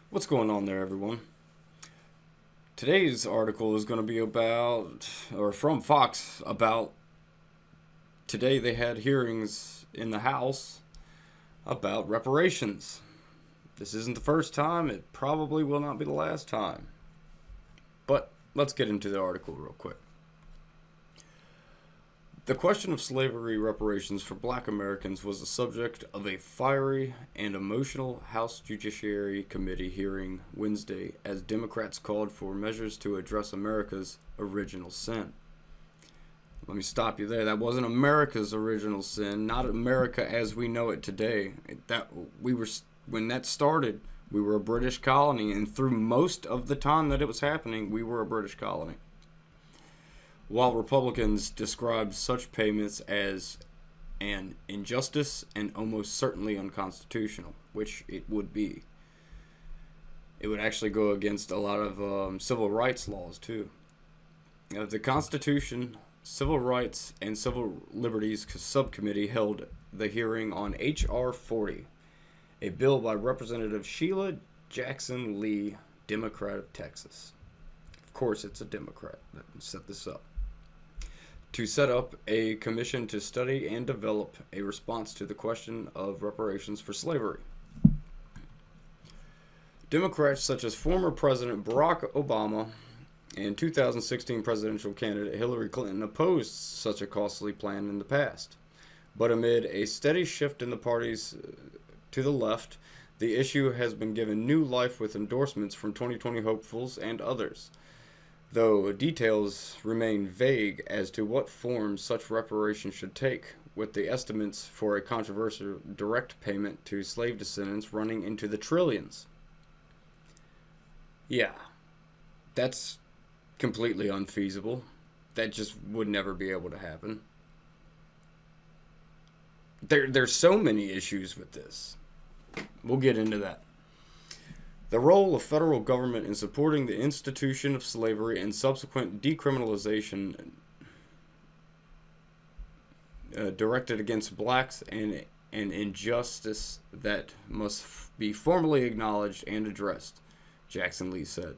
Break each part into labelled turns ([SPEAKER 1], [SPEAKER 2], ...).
[SPEAKER 1] What's going on there, everyone? Today's article is going to be about, or from Fox, about today they had hearings in the House about reparations. This isn't the first time, it probably will not be the last time. But let's get into the article real quick. The question of slavery reparations for black Americans was the subject of a fiery and emotional House Judiciary Committee hearing Wednesday as Democrats called for measures to address America's original sin. Let me stop you there. That wasn't America's original sin, not America as we know it today. When that started, we were a British colony, and through most of the time that it was happening, we were a British colony. While Republicans described such payments as an injustice and almost certainly unconstitutional, which it would be. It would actually go against a lot of civil rights laws, too. The Constitution, Civil Rights, and Civil Liberties Subcommittee held the hearing on H.R. 40, a bill by Representative Sheila Jackson Lee, Democrat of Texas. Of course, it's a Democrat that set this up. To set up a commission to study and develop a response to the question of reparations for slavery. Democrats such as former President Barack Obama and 2016 presidential candidate Hillary Clinton opposed such a costly plan in the past. But amid a steady shift in the parties to the left, the issue has been given new life with endorsements from 2020 hopefuls and others, though details remain vague as to what form such reparations should take, with the estimates for a controversial direct payment to slave descendants running into the trillions. Yeah, that's completely unfeasible. That just would never be able to happen. There's so many issues with this. We'll get into that. The role of federal government in supporting the institution of slavery and subsequent decriminalization directed against blacks and an injustice that must be formally acknowledged and addressed, Jackson Lee said.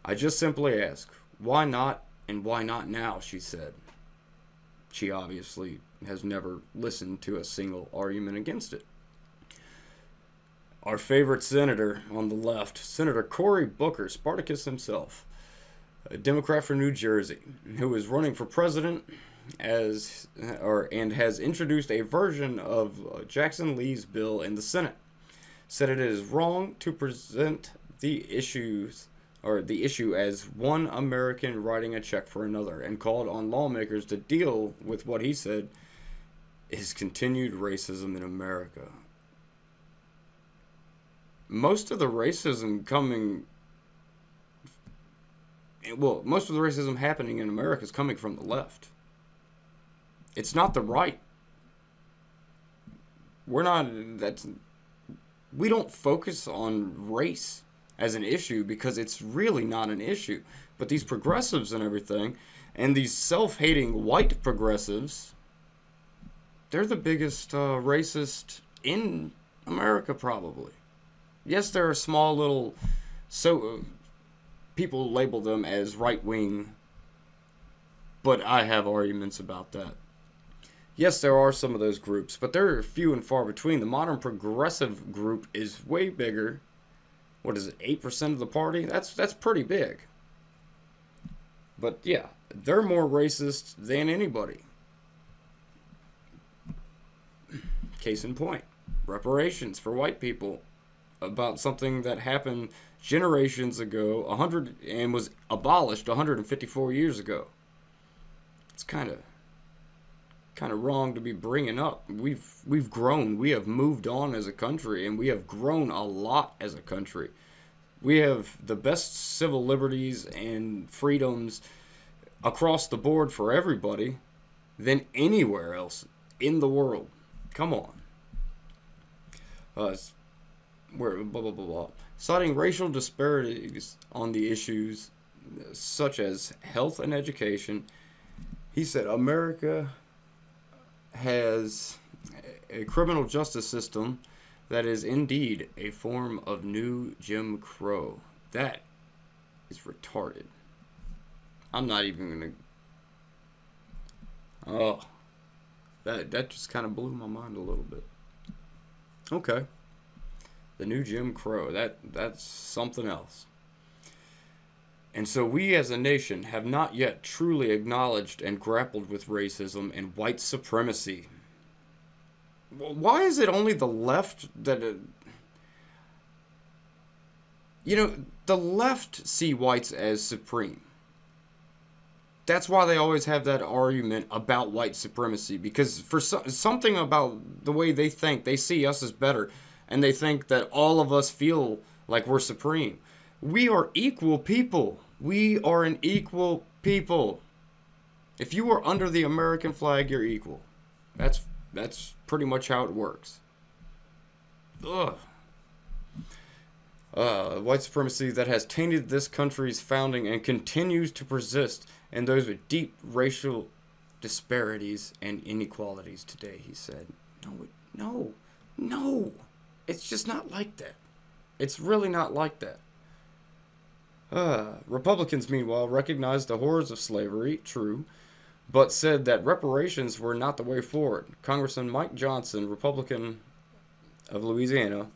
[SPEAKER 1] I just simply ask, why not and why not now, she said. She obviously has never listened to a single argument against it. Our favorite senator on the left, Senator Cory Booker, Spartacus himself, a Democrat from New Jersey, who is running for president and has introduced a version of Jackson Lee's bill in the Senate, said it is wrong to present the issue as one American writing a check for another, and called on lawmakers to deal with what he said is continued racism in America. Most of the racism happening in America is coming from the left. It's not the right. We don't focus on race as an issue because it's really not an issue. But these progressives and everything, and these self-hating white progressives, they're the biggest racist in America probably. Yes, there are small little, people label them as right-wing, but I have arguments about that. Yes, there are some of those groups, but they're few and far between. The modern progressive group is way bigger. What is it, 8% of the party? That's pretty big. But yeah, they're more racist than anybody. Case in point, reparations for white people. About something that happened generations ago, and was abolished 154 years ago. It's kind of wrong to be bringing up. We've grown. We have moved on as a country, and we have grown a lot as a country. We have the best civil liberties and freedoms across the board for everybody than anywhere else in the world. Come on. Blah, blah, blah, blah. Citing racial disparities on the issues such as health and education, he said America has a criminal justice system that is indeed a form of new Jim Crow. That is retarded. I'm not even gonna. Oh, that just kind of blew my mind a little bit. Okay, the new Jim Crow. That's something else. And so we as a nation have not yet truly acknowledged and grappled with racism and white supremacy. Why is it only the left that... the left see whites as supreme. That's why they always have that argument about white supremacy. Because for something about the way they think, they see us as better. And they think that all of us feel like we're supreme. We are equal people. We are an equal people. If you are under the American flag, you're equal. That's pretty much how it works. Ugh. White supremacy that has tainted this country's founding and continues to persist in those with deep racial disparities and inequalities today, he said. No. It's just not like that. It's really not like that. Republicans, meanwhile, recognized the horrors of slavery, true, but said that reparations were not the way forward. Congressman Mike Johnson, Republican of Louisiana,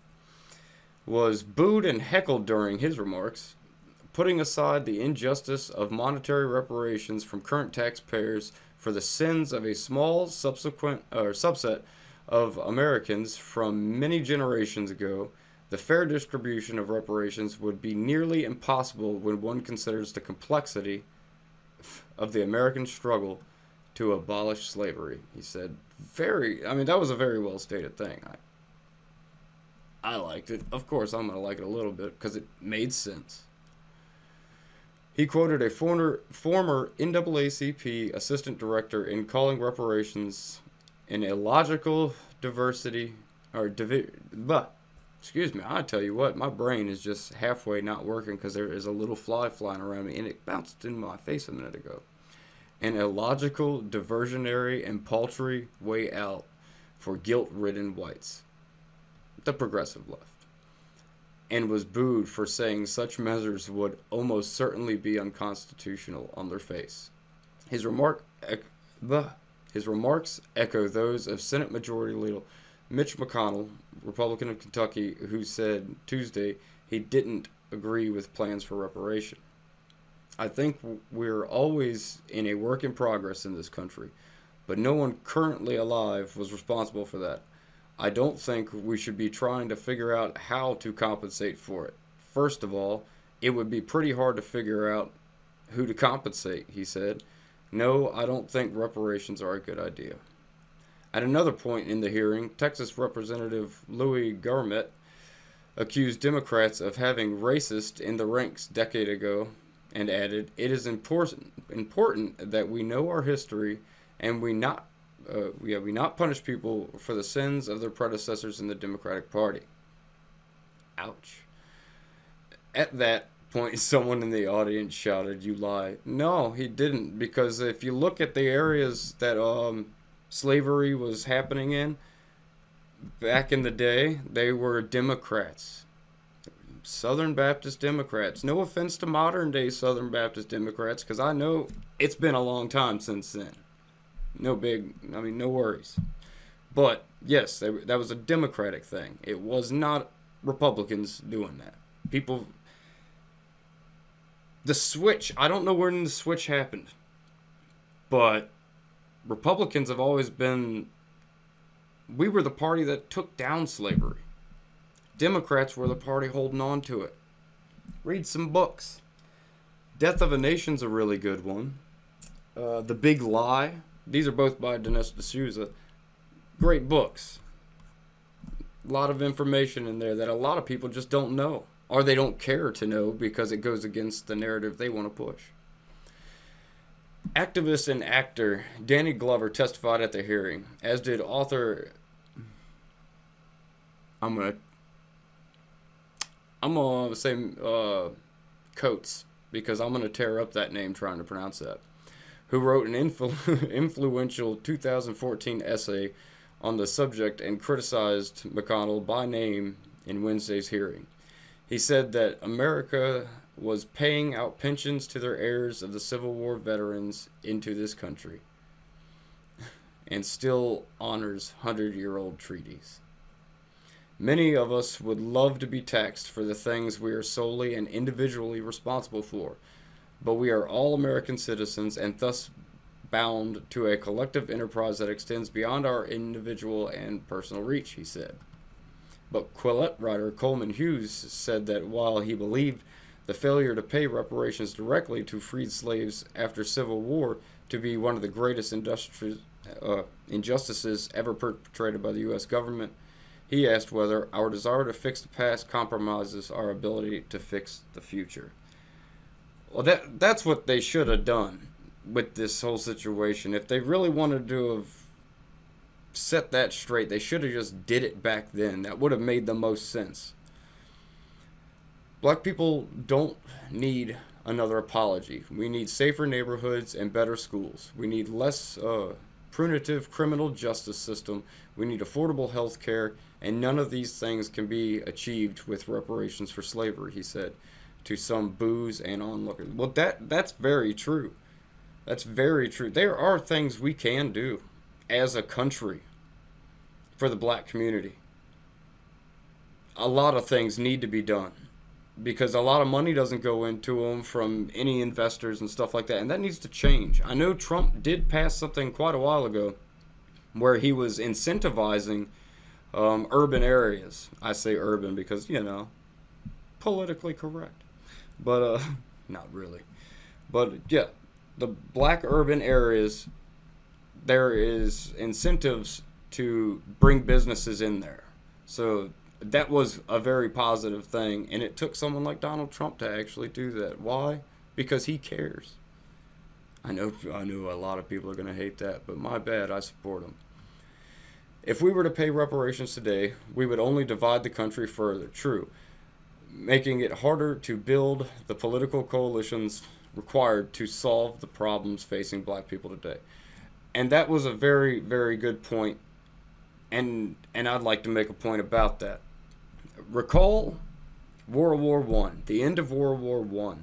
[SPEAKER 1] was booed and heckled during his remarks, putting aside the injustice of monetary reparations from current taxpayers for the sins of a small subset of Americans from many generations ago. The fair distribution of reparations would be nearly impossible when one considers the complexity of the American struggle to abolish slavery, he said. That was a very well stated thing. I liked it. Of course, I'm going to like it a little bit because it made sense. He quoted a former NAACP assistant director in calling reparations an illogical excuse me, I tell you what, my brain is just halfway not working because there is a little fly flying around me and it bounced in my face a minute ago. An illogical, diversionary, and paltry way out for guilt-ridden whites. The progressive left. And was booed for saying such measures would almost certainly be unconstitutional on their face. His remarks echo those of Senate Majority Leader Mitch McConnell, Republican of Kentucky, who said Tuesday he didn't agree with plans for reparation. I think we're always in a work in progress in this country, but no one currently alive was responsible for that. I don't think we should be trying to figure out how to compensate for it. First of all, it would be pretty hard to figure out who to compensate, he said. No, I don't think reparations are a good idea. At another point in the hearing, Texas Representative Louis Gohmert accused Democrats of having racist in the ranks decade ago and added, "It is important that we know our history and we not punish people for the sins of their predecessors in the Democratic Party." Ouch. At that point, someone in the audience shouted, "You lie." No, he didn't, because if you look at the areas that slavery was happening in, back in the day, they were Democrats. Southern Baptist Democrats. No offense to modern day Southern Baptist Democrats, because I know it's been a long time since then. No worries. But, yes, that was a Democratic thing. It was not Republicans doing that. The switch, I don't know when the switch happened, but Republicans have always been, we were the party that took down slavery. Democrats were the party holding on to it. Read some books. Death of a Nation's a really good one. The Big Lie. These are both by Dinesh D'Souza. Great books. A lot of information in there that a lot of people just don't know. Or they don't care to know because it goes against the narrative they want to push. Activist and actor Danny Glover testified at the hearing, as did author... I'm gonna say Coates, because I'm gonna tear up that name trying to pronounce that, who wrote an influential 2014 essay on the subject and criticized McConnell by name in Wednesday's hearing. He said that America was paying out pensions to their heirs of the Civil War veterans into this country and still honors 100-year-old treaties. Many of us would love to be taxed for the things we are solely and individually responsible for, but we are all American citizens and thus bound to a collective enterprise that extends beyond our individual and personal reach, he said. But Quillette writer Coleman Hughes said that while he believed the failure to pay reparations directly to freed slaves after Civil War to be one of the greatest injustices ever perpetrated by the U.S. government, he asked whether our desire to fix the past compromises our ability to fix the future. Well, that's what they should have done with this whole situation. If they really wanted to have set that straight, they should have just did it back then. That would have made the most sense. Black people don't need another apology. We need safer neighborhoods and better schools. We need less punitive criminal justice system. We need affordable health care, and none of these things can be achieved with reparations for slavery, he said to some boos and onlookers. Well, that's very true. That's very true. There are things we can do as a country for the black community. A lot of things need to be done because a lot of money doesn't go into them from any investors and stuff like that, and that needs to change. I know Trump did pass something quite a while ago where he was incentivizing urban areas. I say urban because, politically correct. But, not really. But, yeah, the black urban areas, there is incentives to bring businesses in there. So that was a very positive thing, and it took someone like Donald Trump to actually do that. Why? Because he cares. I know a lot of people are going to hate that, but my bad, I support him. If we were to pay reparations today, we would only divide the country further, true, making it harder to build the political coalitions required to solve the problems facing black people today. And that was a very, very good point, and I'd like to make a point about that. Recall World War I, the end of World War I.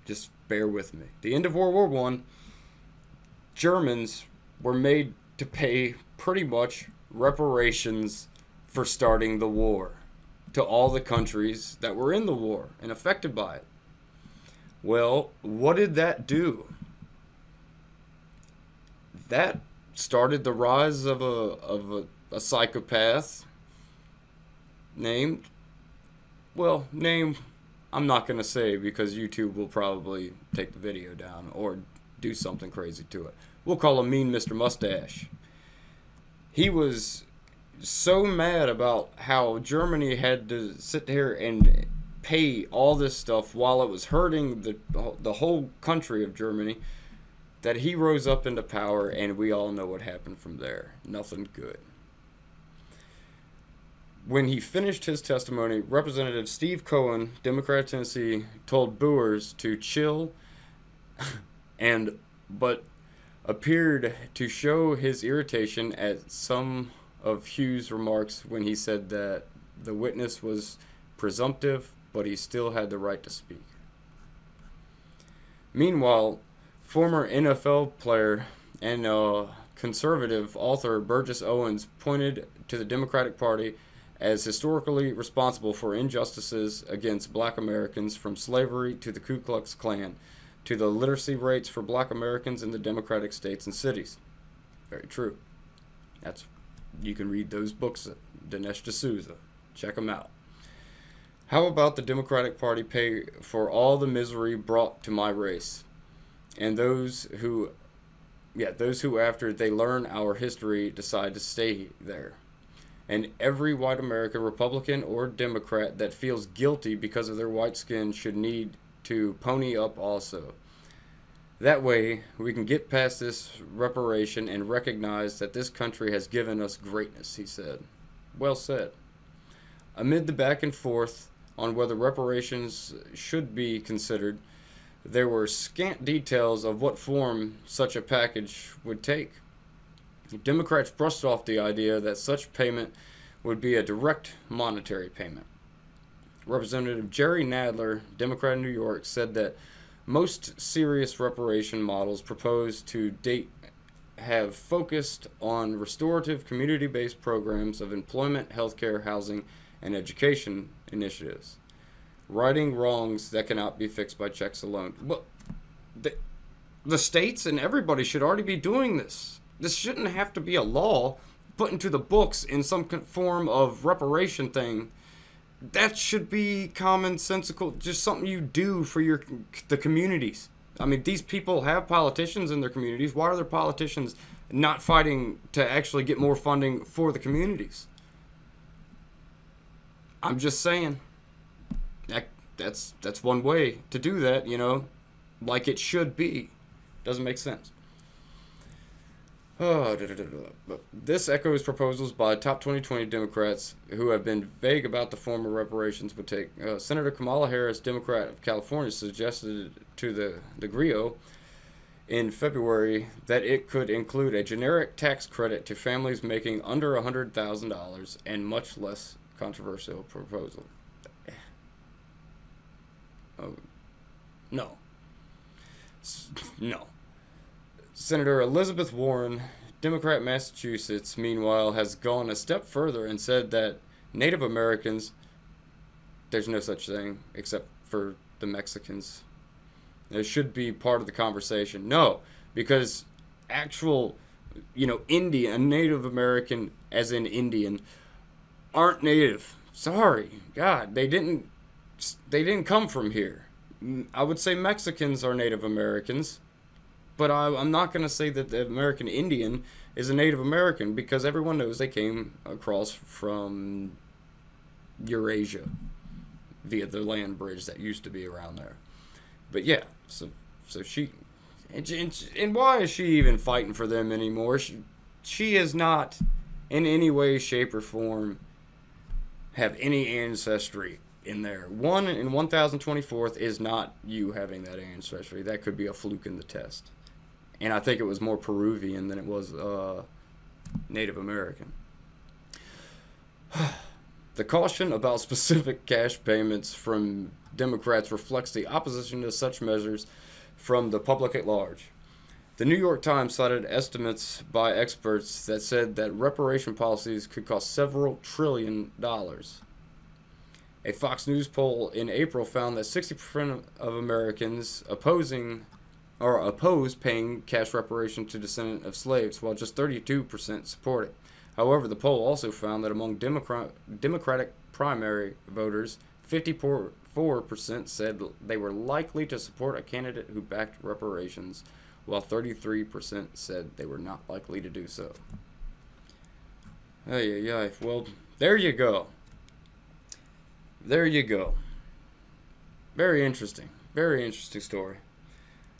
[SPEAKER 1] Just bear with me. The end of World War I, Germans were made to pay pretty much reparations for starting the war to all the countries that were in the war and affected by it. Well, what did that do? That started the rise of a psychopath named, I'm not going to say because YouTube will probably take the video down or do something crazy to it. We'll call him Mean Mr. Mustache. He was so mad about how Germany had to sit here and pay all this stuff while it was hurting the whole country of Germany that he rose up into power, and we all know what happened from there. Nothing good. When he finished his testimony, Representative Steve Cohen, Democrat of Tennessee, told booers to chill but appeared to show his irritation at some of Hughes' remarks when he said that the witness was presumptive, but he still had the right to speak. Meanwhile, former NFL player and conservative author Burgess Owens pointed to the Democratic Party as historically responsible for injustices against black Americans, from slavery to the Ku Klux Klan to the literacy rates for black Americans in the Democratic states and cities. Very true. You can read those books, Dinesh D'Souza. Check them out. How about the Democratic Party pay for all the misery brought to my race, and those who after they learn our history decide to stay there? And every white American, Republican or Democrat, that feels guilty because of their white skin should need to pony up also. That way, we can get past this reparation and recognize that this country has given us greatness, he said. Well said. Amid the back and forth on whether reparations should be considered, there were scant details of what form such a package would take. Democrats brushed off the idea that such payment would be a direct monetary payment. Representative Jerry Nadler, Democrat of New York, said that most serious reparation models proposed to date have focused on restorative community-based programs of employment, healthcare, housing, and education initiatives, righting wrongs that cannot be fixed by checks alone. Well, the states and everybody should already be doing this. This shouldn't have to be a law put into the books in some form of reparation thing. That should be commonsensical, just something you do for the communities. I mean, these people have politicians in their communities. Why are their politicians not fighting to actually get more funding for the communities? I'm just saying. That's one way to do that, you know, like it should be. Doesn't make sense. This echoes proposals by top 2020 Democrats who have been vague about the form of reparations would take. Senator Kamala Harris, Democrat of California, suggested to the GRIO in February that it could include a generic tax credit to families making under $100,000 and much less controversial proposal. No. No. Senator Elizabeth Warren, Democrat Massachusetts, meanwhile, has gone a step further and said that Native Americans, there's no such thing except for the Mexicans, they should be part of the conversation. No, because actual, Indian, Native American, as in Indian, aren't native. Sorry, God, they didn't come from here. I would say Mexicans are Native Americans, but I'm not going to say that the American Indian is a Native American, because everyone knows they came across from Eurasia via the land bridge that used to be around there. But yeah, so she, and why is she even fighting for them anymore? She is not in any way, shape, or form have any ancestry in there. 1 in 1,024th is not you having that ancestry. That could be a fluke in the test. And I think it was more Peruvian than it was Native American. The caution about specific cash payments from Democrats reflects the opposition to such measures from the public at large. The New York Times cited estimates by experts that said that reparation policies could cost several $1 trillion. A Fox News poll in April found that 60% of Americans oppose paying cash reparation to descendants of slaves, while just 32% support it. However, the poll also found that among Democratic primary voters, 54% said they were likely to support a candidate who backed reparations, while 33% said they were not likely to do so. Well, there you go. There you go. Very interesting. Very interesting story.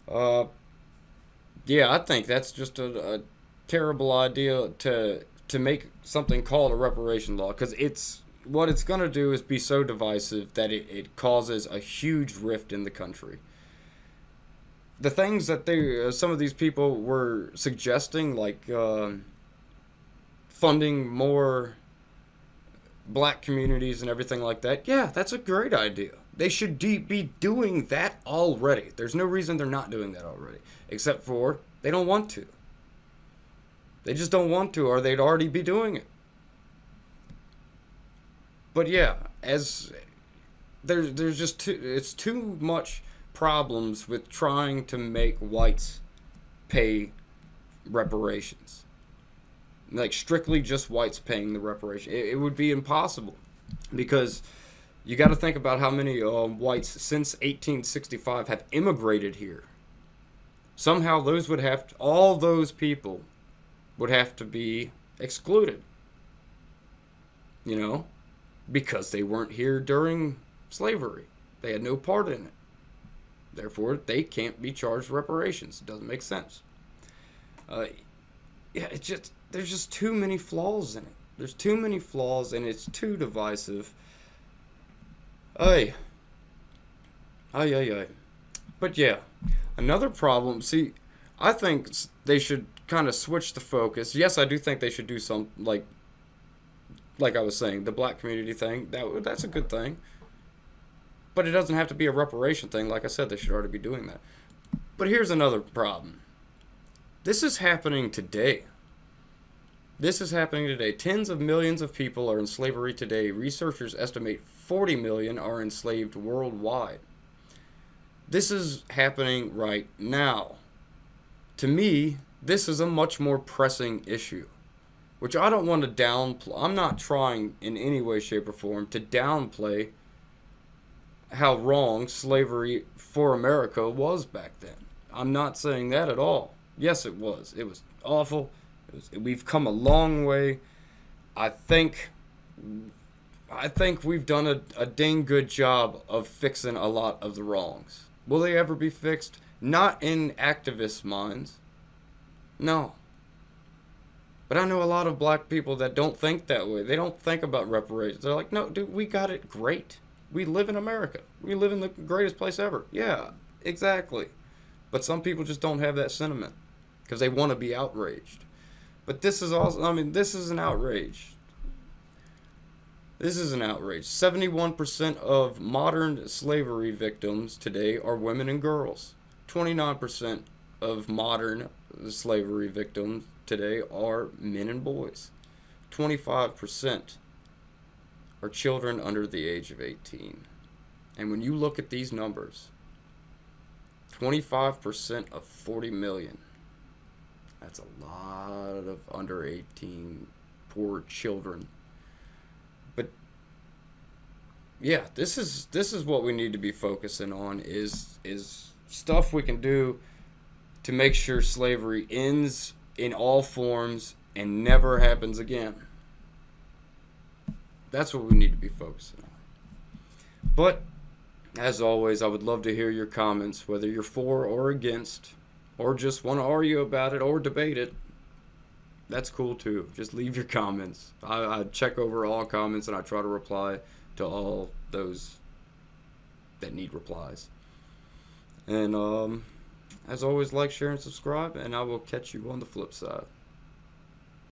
[SPEAKER 1] Yeah, I think that's just a terrible idea to make something called a reparation law, because what it's going to do is be so divisive that it causes a huge rift in the country. The things that some of these people were suggesting, like funding more black communities and everything like that, yeah, that's a great idea. They should be doing that already. There's no reason they're not doing that already, except for they don't want to. They just don't want to, or they'd already be doing it. But yeah, as there's just it's too much problems with trying to make whites pay reparations. Like strictly just whites paying the reparation. It would be impossible, because you got to think about how many whites since 1865 have immigrated here. Somehow all those people would have to be excluded. Because they weren't here during slavery. They had no part in it. Therefore, they can't be charged reparations. It doesn't make sense. There's just too many flaws in it. There's too many flaws, and it's too divisive. Ay. But yeah, another problem. See, I think they should kind of switch the focus. Yes, I do think they should do some, like I was saying, the black community thing. That's a good thing. But it doesn't have to be a reparation thing. Like I said, they should already be doing that. But here's another problem. This is happening today. This is happening today. Tens of millions of people are in slavery today. Researchers estimate 40 million are enslaved worldwide. This is happening right now. To me, this is a much more pressing issue, which I don't want to downplay. I'm not trying in any way, shape, or form to downplay how wrong slavery for America was back then. I'm not saying that at all. Yes, it was. It was awful. We've come a long way. I think we've done a dang good job of fixing a lot of the wrongs. Will they ever be fixed? Not in activists' minds. No. But I know a lot of black people that don't think that way. They don't think about reparations. They're like, no, dude, we got it great. We live in America. We live in the greatest place ever. Yeah, exactly. But some people just don't have that sentiment because they want to be outraged. But this is also, I mean, this is an outrage. This is an outrage. 71% of modern slavery victims today are women and girls. 29% of modern slavery victims today are men and boys. 25% are children under the age of 18. And when you look at these numbers, 25% of 40 million, that's a lot of under 18 poor children. But yeah, this is what we need to be focusing on is stuff we can do to make sure slavery ends in all forms and never happens again. That's what we need to be focusing on. But as always, I would love to hear your comments, whether you're for or against, or just want to argue about it or debate it. That's cool too. Just leave your comments. I check over all comments and I try to reply to all those that need replies. And as always, like, share, and subscribe, and I will catch you on the flip side.